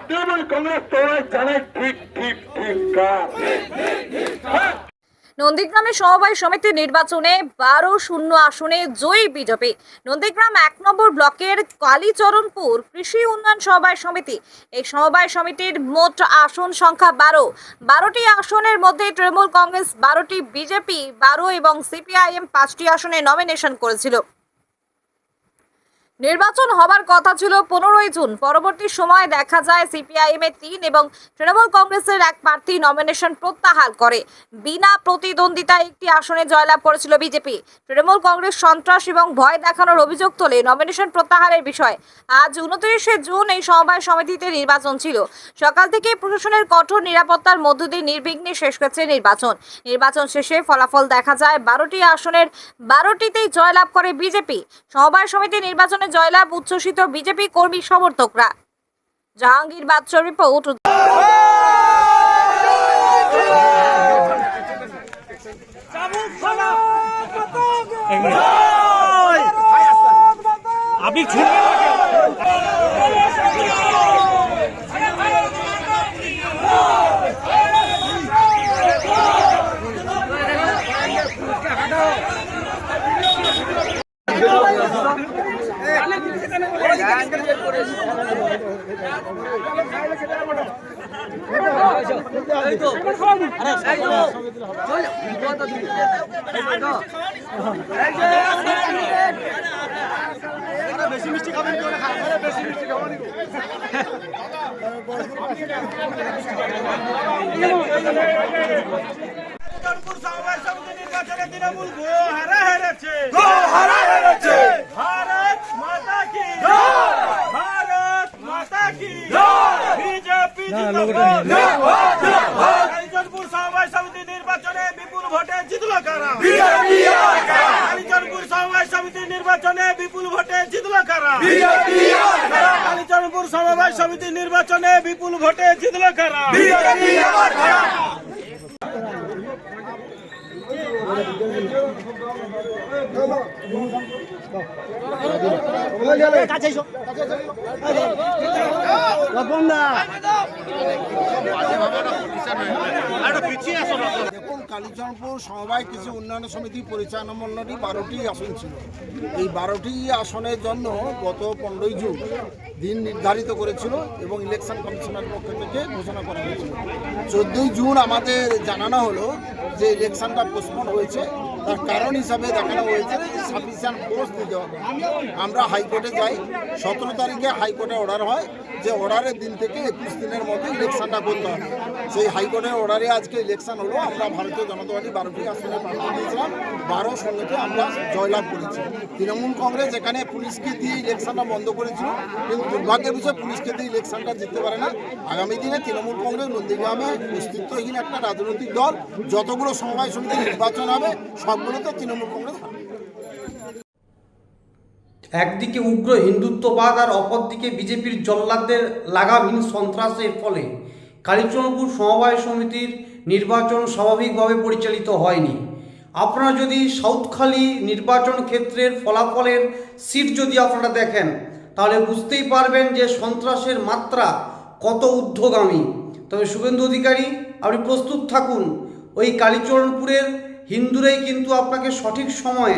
তৃণমূল কংগ্রেস তোমরা জানাই ঠিক ঠিক ঠিক কার। নন্দীগ্রামে সমবায় সমিতির নির্বাচনে 12-0 আসনে জয়ী বিজেপি। নন্দীগ্রাম 1 নম্বর ব্লকের কালীচরণপুর কৃষি উন্নয়ন সমবায় সমিতি। এই সমবায় সমিতির মোট আসন সংখ্যা 12টি আসনের মধ্যে তৃণমূল কংগ্রেস 12টি, বিজেপি 12 এবং সিপিআইএম 5টি আসনে নমিনেশন করেছিল। নির্বাচন হবার কথা ছিল 15ই জুন। পরবর্তী সময় দেখা যায় সিপিআইএম এর 3 এবং তৃণমূল কংগ্রেসের এক প্রার্থী নমিনেশন প্রত্যাহার করে। বিনা প্রতিদ্বন্দ্বিতায় একটি আসনে জয়লাভ করেছিল বিজেপি। তৃণমূল কংগ্রেস সন্ত্রাস এবং ভয় দেখানোর অভিযোগ তোলে নমিনেশন প্রত্যাহারের বিষয়। আজ 29শে জুন এই সমবায় সমিতিতে নির্বাচন ছিল। সকাল থেকে প্রশাসনের কঠোর নিরাপত্তার মধ্য দিয়ে নির্বিঘ্নে শেষ হয়েছে নির্বাচন শেষে ফলাফল দেখা যায় 12টি আসনের 12টিতেই জয়লাভ করে বিজেপি। সমবায় সমিতি নির্বাচনে জয়লাভ উচ্ছ্বসিত বিজেপি কর্মী সমর্থকরা। জাহাঙ্গীর বাদশাহ রিপোর্ট। আপনি বেশি মিষ্টি খাবেন বেশি মিষ্টি খাবেন সমবায় সমিতি নির্বাচনে তৃণমূল গো হারা হেরেছে। ভারত মাতা কি ভারত মাতা কি বিজেপি কালীচরণপুর সমবায় সমিতি নির্বাচনে বিপুল ভোটে জিতল কারা? কালীচরণপুর সমবায় সমিতি নির্বাচনে বিপুল ভোটে জিতল কারা? কালীচরণপুর সমবায় সমিতি নির্বাচনে বিপুল ভোটে জিতল কারা? দেখুন, কালীচরণপুর সমবায় কৃষি উন্নয়ন সমিতি পরিচালনা মণ্ডলী 12টি আসন ছিল। এই 12টি আসনের জন্য গত 15ই জুন দিন নির্ধারিত করেছিল এবং ইলেকশন কমিশনের পক্ষ থেকে ঘোষণা করা হয়েছিল। 14ই জুন আমাদের জানানো হলো যে ইলেকশনটা পোস্টপোন হয়েছে। তার কারণ হিসাবে দেখানো হয়েছে সাফিসিয়েন্ট পোস্ট দিতে হবে। আমরা হাইকোর্টে যাই। 17 তারিখে হাইকোর্টে অর্ডার হয় যে অর্ডারের দিন থেকে 21 দিনের মধ্যে ইলেকশনটা করতে হবে। সেই হাইকোর্টের অর্ডারে আজকে ইলেকশন হলো। আমরা ভারতীয় জনতা পার্টি 12টি আসনে প্রার্থী দিয়েছিলাম। 12 আমরা জয়লাভ করেছি। তৃণমূল কংগ্রেস এখানে পুলিশকে দিয়ে ইলেকশনটা বন্ধ করেছিল, কিন্তু দুর্ভাগ্যের বিষয় পুলিশকে দিয়ে ইলেকশনটা জিততে পারে না। আগামী দিনে তৃণমূল কংগ্রেস নন্দীগ্রামে অস্তিত্বহীন একটা রাজনৈতিক দল। যতগুলো সমবায় সমিতি নির্বাচন হবে সবগুলোতে তৃণমূল কংগ্রেস। একদিকে উগ্র হিন্দুত্ববাদ আর অপরদিকে বিজেপির জল্লাদদের লাগামহীন সন্ত্রাসের ফলে কালীচরণপুর সমবায় সমিতির নির্বাচন স্বাভাবিকভাবে পরিচালিত হয়নি। আপনারা যদি সাউথখালী নির্বাচন ক্ষেত্রের ফলাফলের সিট যদি আপনারা দেখেন তাহলে বুঝতেই পারবেন যে সন্ত্রাসের মাত্রা কত ঊর্ধ্বগামী। তবে শুভেন্দু অধিকারী, আপনি প্রস্তুত থাকুন। ওই কালীচরণপুরের হিন্দুরাই কিন্তু আপনাকে সঠিক সময়ে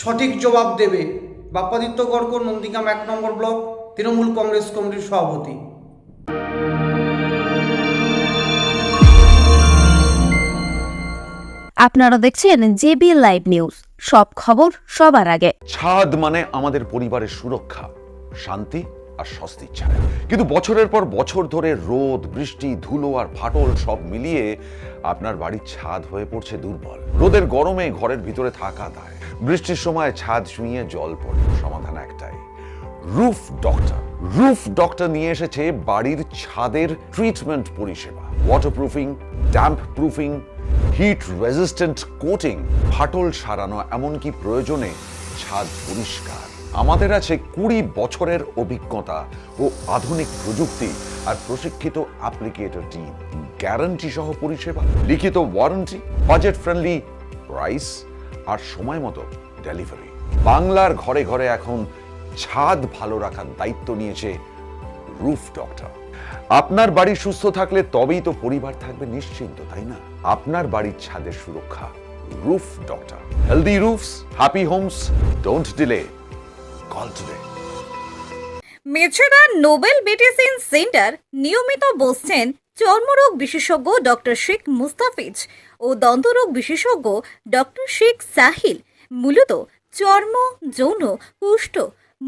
সঠিক জবাব দেবে। বাপ্পাদিত্য গড়কর, নন্দীগ্রাম 1 নম্বর ব্লক, তৃণমূল কংগ্রেস কমিটির সভাপতি। আপনারা দেখছেন জেবি লাইভ নিউজ, সব খবর সবার আগে। ছাদ মানে আমাদের পরিবারের সুরক্ষা, শান্তি আর স্বস্তির ছায়া। কিন্তু বছরের পর বছর ধরে রোদ, বৃষ্টি, ধুলো আর ফাটল সব মিলিয়ে আপনার বাড়ির ছাদ হয়ে পড়ছে দুর্বল। রোদের গরমে ঘরের ভিতরে থাকা দায়, বৃষ্টির সময় ছাদ ছুঁয়ে জল পড়ে। সমাধান একটাই, রুফ ডক্টর। রুফ ডক্টর নিয়ে এসেছে বাড়ির ছাদের ট্রিটমেন্ট পরিষেবা। Waterproofing, damp proofing, hit resistant coating, ফাটল সারানো, এমনকি প্রয়োজনে ছাদ পরিষ্কার। আমাদের আছে 20 বছরের অভিজ্ঞতা ও আধুনিক প্রযুক্তি আর প্রশিক্ষিত অ্যাপ্লিকেটর টিম। গ্যারান্টি সহ পরিষেবা, লিখিত ওয়ারেন্টি, বাজেট ফ্রেন্ডলি প্রাইস আর সময় মতো ডেলিভারি। বাংলার ঘরে ঘরে এখন ছাদ ভালো রাখার দায়িত্ব নিয়েছে রুফ ডক্টর। আপনার বাড়ি সুস্থ থাকলে তবেই তো পরিবার থাকবে নিশ্চিন্ত, তাই না? আপনার বাড়ির ছাদের সুরক্ষা roof doctor. Healthy roofs, happy homes, don't delay, call today. Mecheda Nobel medicine centre নিয়মিত বসছেন চর্মরোগ বিশেষজ্ঞ ডক্টর শেখ মুস্তাফিজ ও দন্তরোগ বিশেষজ্ঞ ডক্টর শেখ সাহিল। মূলত চর্ম, যৌন, কুষ্ঠ,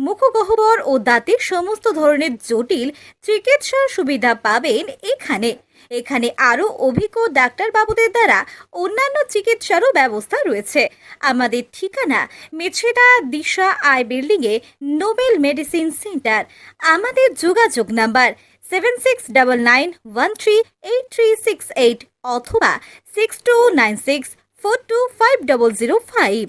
মুখগহ্বর ও দাঁতের সমস্ত ধরনের জটিল চিকিৎসার সুবিধা পাবেন এখানে আরও অভিজ্ঞ ডাক্তারবাবুদের দ্বারা অন্যান্য চিকিৎসারও ব্যবস্থা রয়েছে। আমাদের ঠিকানা মেছেদা দিশা আই বিল্ডিংয়ে নোবেল মেডিসিন সেন্টার। আমাদের যোগাযোগ নাম্বার 7699138368 অথবা 6296425005।